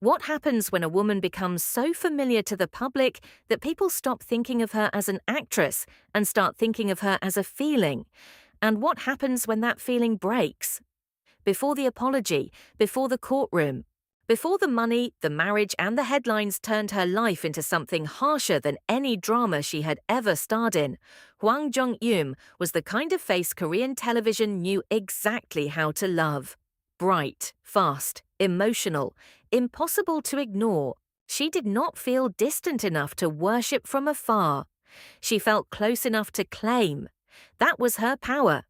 What happens when a woman becomes so familiar to the public that people stop thinking of her as an actress and start thinking of her as a feeling? And what happens when that feeling breaks? Before the apology, before the courtroom, before the money, the marriage, and the headlines turned her life into something harsher than any drama she had ever starred in, Hwang Jung-eum was the kind of face Korean television knew exactly how to love. Bright, fast, emotional, impossible to ignore. She did not feel distant enough to worship from afar. She felt close enough to claim. That was her power.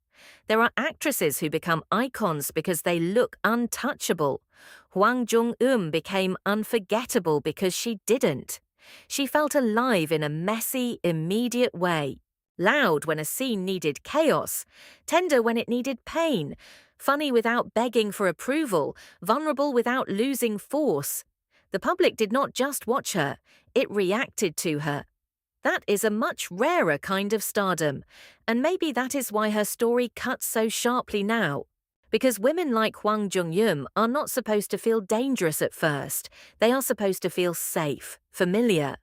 There are actresses who become icons because they look untouchable. Hwang Jung-eum became unforgettable because she didn't. She felt alive in a messy, immediate way. Loud when a scene needed chaos, tender when it needed pain, funny without begging for approval, vulnerable without losing force. The public did not just watch her, it reacted to her. That is a much rarer kind of stardom, and maybe that is why her story cuts so sharply now. Because women like Hwang Jung-eum are not supposed to feel dangerous at first. They are supposed to feel safe, familiar.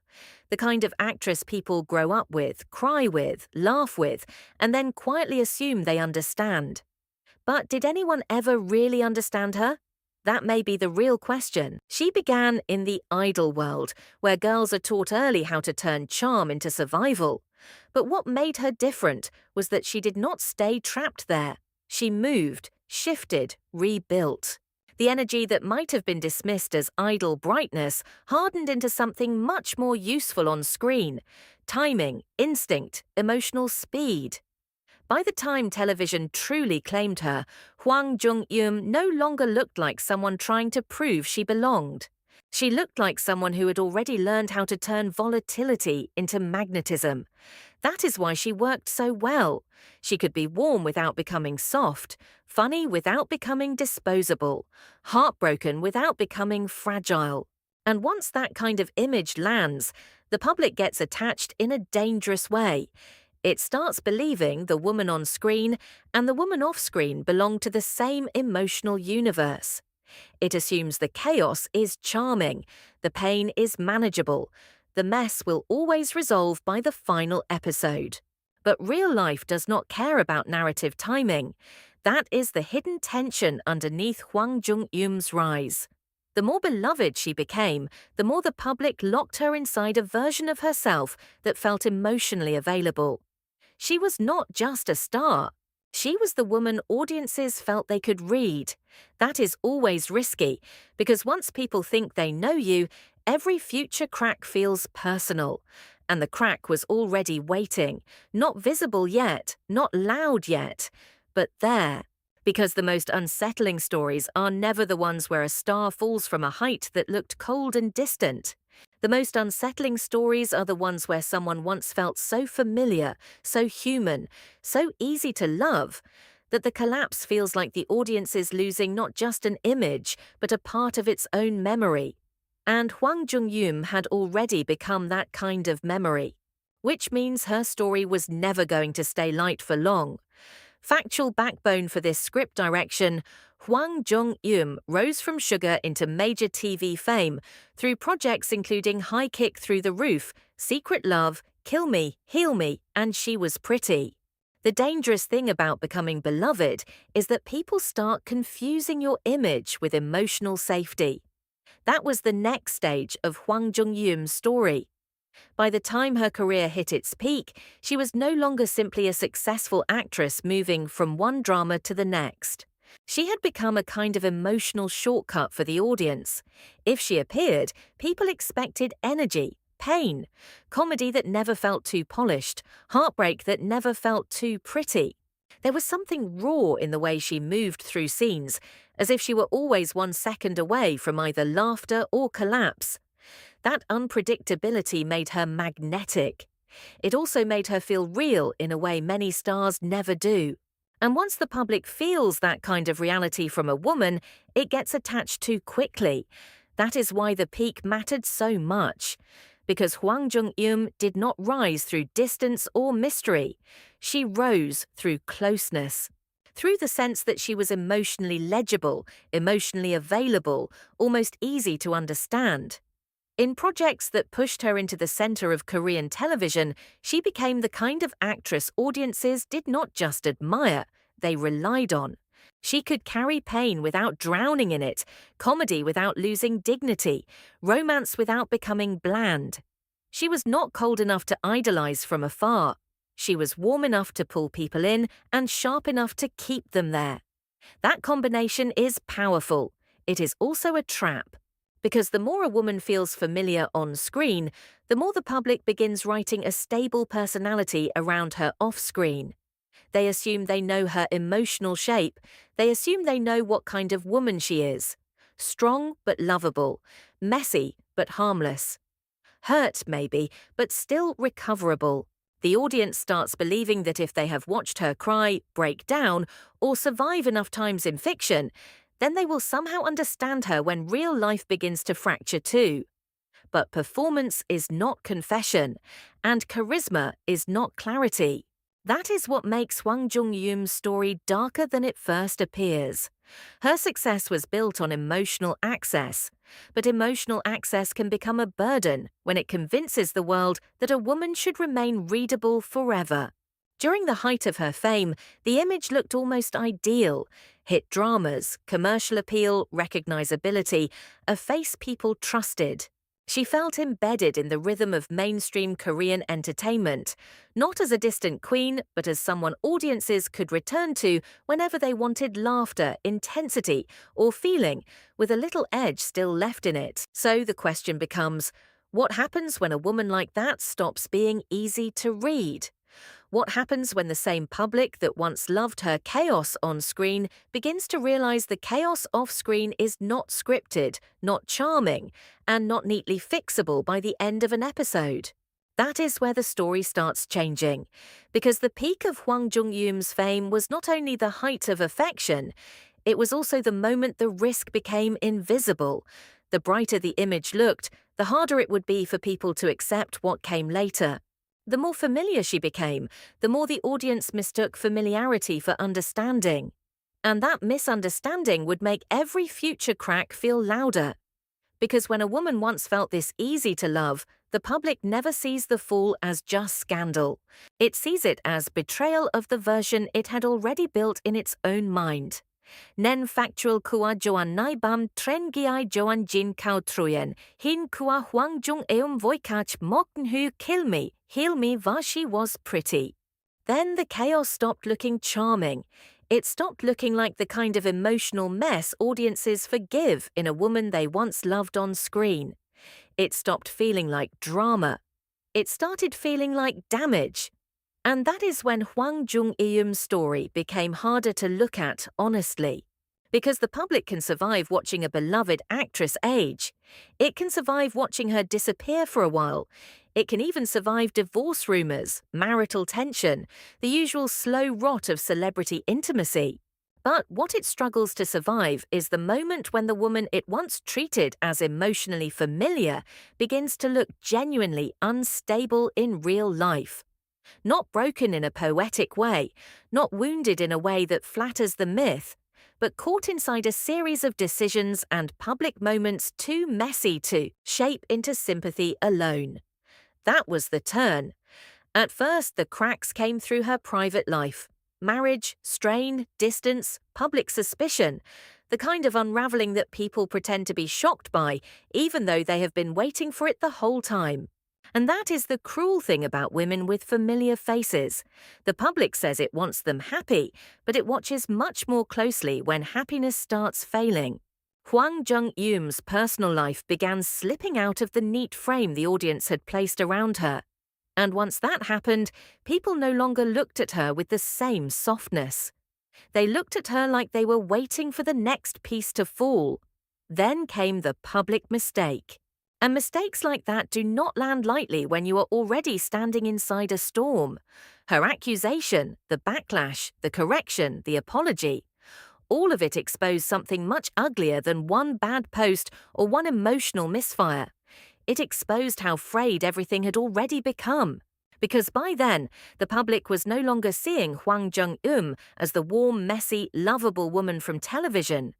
The kind of actress people grow up with, cry with, laugh with, and then quietly assume they understand. But did anyone ever really understand her? That may be the real question. She began in the idol world, where girls are taught early how to turn charm into survival. But what made her different was that she did not stay trapped there. She moved, shifted, rebuilt. The energy that might have been dismissed as idle brightness hardened into something much more useful on screen: timing, instinct, emotional speed. By the time television truly claimed her, Hwang Jung-eum no longer looked like someone trying to prove she belonged. She looked like someone who had already learned how to turn volatility into magnetism. That is why she worked so well. She could be warm without becoming soft, funny without becoming disposable, heartbroken without becoming fragile. And once that kind of image lands, the public gets attached in a dangerous way. It starts believing the woman on screen and the woman off screen belong to the same emotional universe. It assumes the chaos is charming, the pain is manageable, the mess will always resolve by the final episode. But real life does not care about narrative timing. That is the hidden tension underneath Hwang Jung-eum's rise. The more beloved she became, the more the public locked her inside a version of herself that felt emotionally available. She was not just a star. She was the woman audiences felt they could read. That is always risky, because once people think they know you, every future crack feels personal. And the crack was already waiting, not visible yet, not loud yet, but there. Because the most unsettling stories are never the ones where a star falls from a height that looked cold and distant. The most unsettling stories are the ones where someone once felt so familiar, so human, so easy to love, that the collapse feels like the audience is losing not just an image, but a part of its own memory. And Hwang Jung-eum had already become that kind of memory, which means her story was never going to stay light for long. Factual backbone for this script direction: Hwang Jung-eum rose from sugar into major TV fame through projects including High Kick Through the Roof, Secret Love, Kill Me, Heal Me, and She Was Pretty. The dangerous thing about becoming beloved is that people start confusing your image with emotional safety. That was the next stage of Hwang Jung-eum's story. By the time her career hit its peak, she was no longer simply a successful actress moving from one drama to the next. She had become a kind of emotional shortcut for the audience. If she appeared, people expected energy, pain, comedy that never felt too polished, heartbreak that never felt too pretty. There was something raw in the way she moved through scenes, as if she were always 1 second away from either laughter or collapse. That unpredictability made her magnetic. It also made her feel real in a way many stars never do. And once the public feels that kind of reality from a woman, it gets attached too quickly. That is why the peak mattered so much. Because Hwang Jung-eum did not rise through distance or mystery. She rose through closeness. through the sense that she was emotionally legible, emotionally available, almost easy to understand. In projects that pushed her into the center of Korean television, she became the kind of actress audiences did not just admire, they relied on. She could carry pain without drowning in it, comedy without losing dignity, romance without becoming bland. She was not cold enough to idolize from afar. She was warm enough to pull people in and sharp enough to keep them there. That combination is powerful. It is also a trap. Because the more a woman feels familiar on screen, the more the public begins writing a stable personality around her off-screen. They assume they know her emotional shape. They assume they know what kind of woman she is. Strong but lovable. Messy but harmless. Hurt, maybe, but still recoverable. The audience starts believing that if they have watched her cry, break down, or survive enough times in fiction, then they will somehow understand her when real life begins to fracture too. But performance is not confession, and charisma is not clarity. That is what makes Hwang Jung-eum's story darker than it first appears. Her success was built on emotional access, but emotional access can become a burden when it convinces the world that a woman should remain readable forever. During the height of her fame, the image looked almost ideal. Hit dramas, commercial appeal, recognizability, a face people trusted. She felt embedded in the rhythm of mainstream Korean entertainment, not as a distant queen, but as someone audiences could return to whenever they wanted laughter, intensity, or feeling, with a little edge still left in it. So the question becomes, what happens when a woman like that stops being easy to read? What happens when the same public that once loved her chaos on screen begins to realize the chaos off screen is not scripted, not charming, and not neatly fixable by the end of an episode? That is where the story starts changing, because the peak of Hwang Jung-eum's fame was not only the height of affection, it was also the moment the risk became invisible. The brighter the image looked, the harder it would be for people to accept what came later. The more familiar she became, the more the audience mistook familiarity for understanding. And that misunderstanding would make every future crack feel louder. Because when a woman once felt this easy to love, the public never sees the fall as just scandal. It sees it as betrayal of the version it had already built in its own mind. Nen factual kua joan nai bam tren giai joan jin kao truyen, hin kua Hwang Jung-eum voikach mokn hu kill me, heal me va she was pretty. Then the chaos stopped looking charming. It stopped looking like the kind of emotional mess audiences forgive in a woman they once loved on screen. It stopped feeling like drama. It started feeling like damage. And that is when Hwang Jung-eum's story became harder to look at honestly. Because the public can survive watching a beloved actress age. It can survive watching her disappear for a while. It can even survive divorce rumors, marital tension, the usual slow rot of celebrity intimacy. But what it struggles to survive is the moment when the woman it once treated as emotionally familiar begins to look genuinely unstable in real life. Not broken in a poetic way, not wounded in a way that flatters the myth, but caught inside a series of decisions and public moments too messy to shape into sympathy alone. That was the turn. At first, the cracks came through her private life. Marriage, strain, distance, public suspicion, the kind of unraveling that people pretend to be shocked by, even though they have been waiting for it the whole time. And that is the cruel thing about women with familiar faces. The public says it wants them happy, but it watches much more closely when happiness starts failing. Hwang Jung-eum's personal life began slipping out of the neat frame the audience had placed around her. And once that happened, people no longer looked at her with the same softness. They looked at her like they were waiting for the next piece to fall. Then came the public mistake. And mistakes like that do not land lightly when you are already standing inside a storm. Her accusation, the backlash, the correction, the apology, all of it exposed something much uglier than one bad post or one emotional misfire. It exposed how frayed everything had already become. Because by then, the public was no longer seeing Hwang Jung-eum as the warm, messy, lovable woman from television.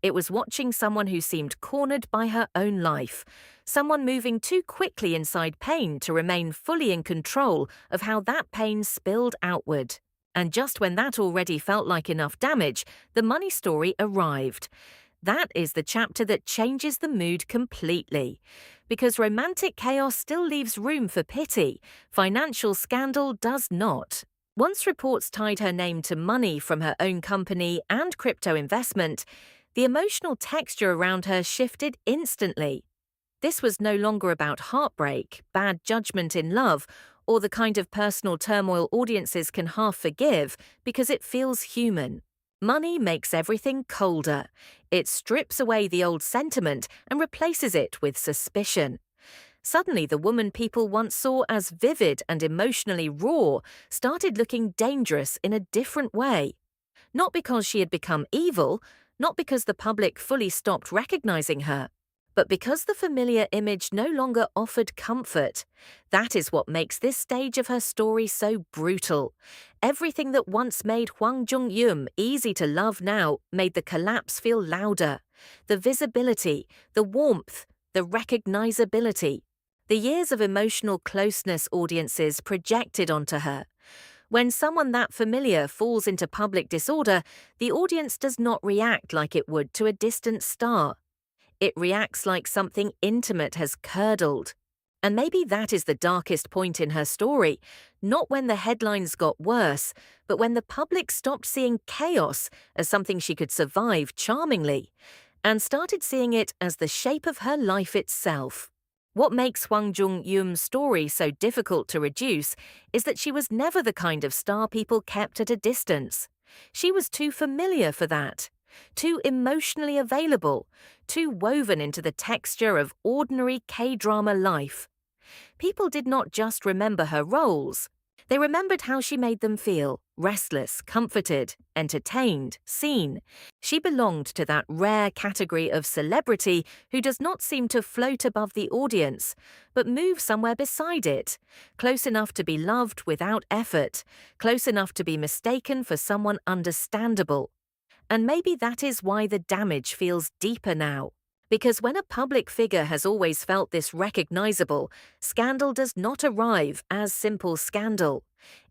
It was watching someone who seemed cornered by her own life, someone moving too quickly inside pain to remain fully in control of how that pain spilled outward. And just when that already felt like enough damage, the money story arrived. That is the chapter that changes the mood completely. Because romantic chaos still leaves room for pity, financial scandal does not. Once reports tied her name to money from her own company and crypto investment, the emotional texture around her shifted instantly. This was no longer about heartbreak, bad judgment in love, or the kind of personal turmoil audiences can half forgive because it feels human. Money makes everything colder. It strips away the old sentiment and replaces it with suspicion. Suddenly, the woman people once saw as vivid and emotionally raw started looking dangerous in a different way. Not because she had become evil, not because the public fully stopped recognizing her, but because the familiar image no longer offered comfort. That is what makes this stage of her story so brutal. Everything that once made Hwang Jung-eum easy to love now made the collapse feel louder. The visibility, the warmth, the recognizability. The years of emotional closeness audiences projected onto her. When someone that familiar falls into public disorder, the audience does not react like it would to a distant star. It reacts like something intimate has curdled. And maybe that is the darkest point in her story, not when the headlines got worse, but when the public stopped seeing chaos as something she could survive charmingly, and started seeing it as the shape of her life itself. What makes Hwang Jung-eum's story so difficult to reduce is that she was never the kind of star people kept at a distance. She was too familiar for that, too emotionally available, too woven into the texture of ordinary K-drama life. People did not just remember her roles. They remembered how she made them feel, restless, comforted, entertained, seen. She belonged to that rare category of celebrity who does not seem to float above the audience, but move somewhere beside it, close enough to be loved without effort, close enough to be mistaken for someone understandable. And maybe that is why the damage feels deeper now. Because when a public figure has always felt this recognizable, scandal does not arrive as simple scandal.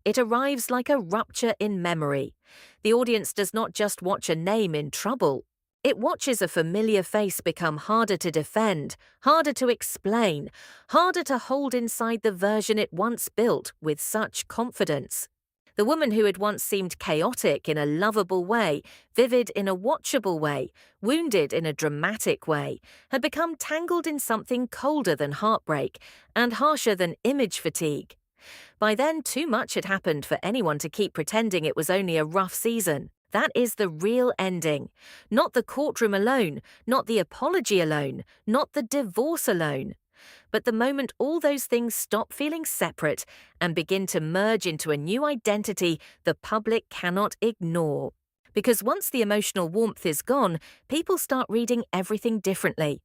It arrives like a rupture in memory. The audience does not just watch a name in trouble. It watches a familiar face become harder to defend, harder to explain, harder to hold inside the version it once built with such confidence. The woman who had once seemed chaotic in a lovable way, vivid in a watchable way, wounded in a dramatic way, had become tangled in something colder than heartbreak and harsher than image fatigue. By then, too much had happened for anyone to keep pretending it was only a rough season. That is the real ending. Not the courtroom alone, not the apology alone, not the divorce alone. But the moment all those things stop feeling separate and begin to merge into a new identity the public cannot ignore. Because once the emotional warmth is gone, people start reading everything differently.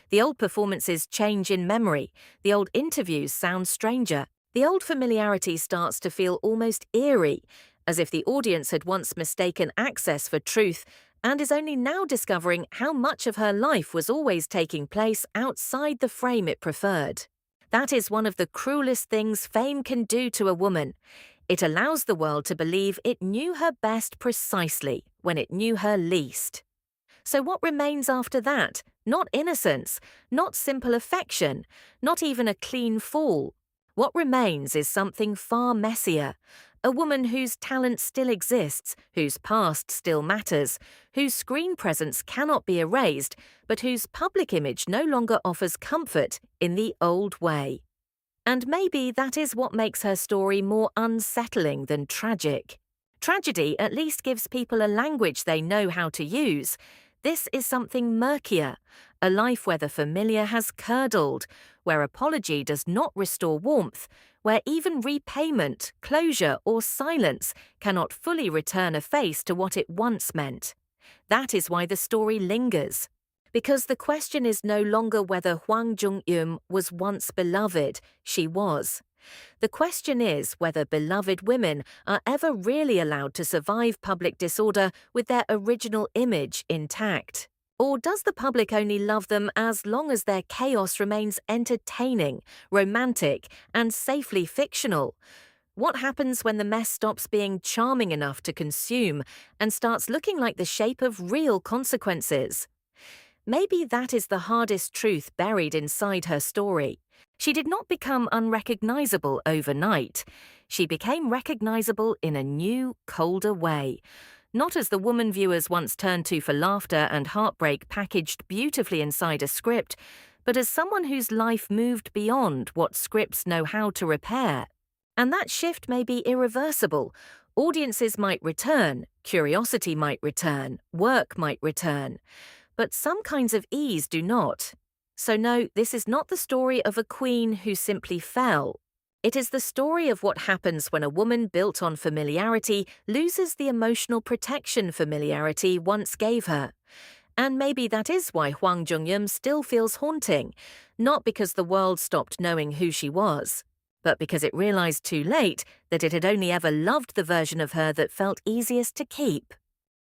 The old performances change in memory, the old interviews sound stranger, the old familiarity starts to feel almost eerie, as if the audience had once mistaken access for truth and is only now discovering how much of her life was always taking place outside the frame it preferred. That is one of the cruelest things fame can do to a woman. It allows the world to believe it knew her best precisely when it knew her least. So what remains after that? Not innocence, not simple affection, not even a clean fall. What remains is something far messier. A woman whose talent still exists, whose past still matters, whose screen presence cannot be erased, but whose public image no longer offers comfort in the old way. And maybe that is what makes her story more unsettling than tragic. Tragedy at least gives people a language they know how to use. This is something murkier, a life where the familiar has curdled, where apology does not restore warmth, where even repayment, closure, or silence cannot fully return a face to what it once meant. That is why the story lingers. Because the question is no longer whether Hwang Jung-eum was once beloved, she was. The question is whether beloved women are ever really allowed to survive public disorder with their original image intact. Or does the public only love them as long as their chaos remains entertaining, romantic, and safely fictional? What happens when the mess stops being charming enough to consume and starts looking like the shape of real consequences? Maybe that is the hardest truth buried inside her story. She did not become unrecognizable overnight. She became recognizable in a new, colder way. Not as the woman viewers once turned to for laughter and heartbreak packaged beautifully inside a script, but as someone whose life moved beyond what scripts know how to repair. And that shift may be irreversible. Audiences might return, curiosity might return, work might return. But some kinds of ease do not. So no, this is not the story of a queen who simply fell. It is the story of what happens when a woman built on familiarity loses the emotional protection familiarity once gave her. And maybe that is why Hwang Jung-eum still feels haunting, not because the world stopped knowing who she was, but because it realized too late that it had only ever loved the version of her that felt easiest to keep.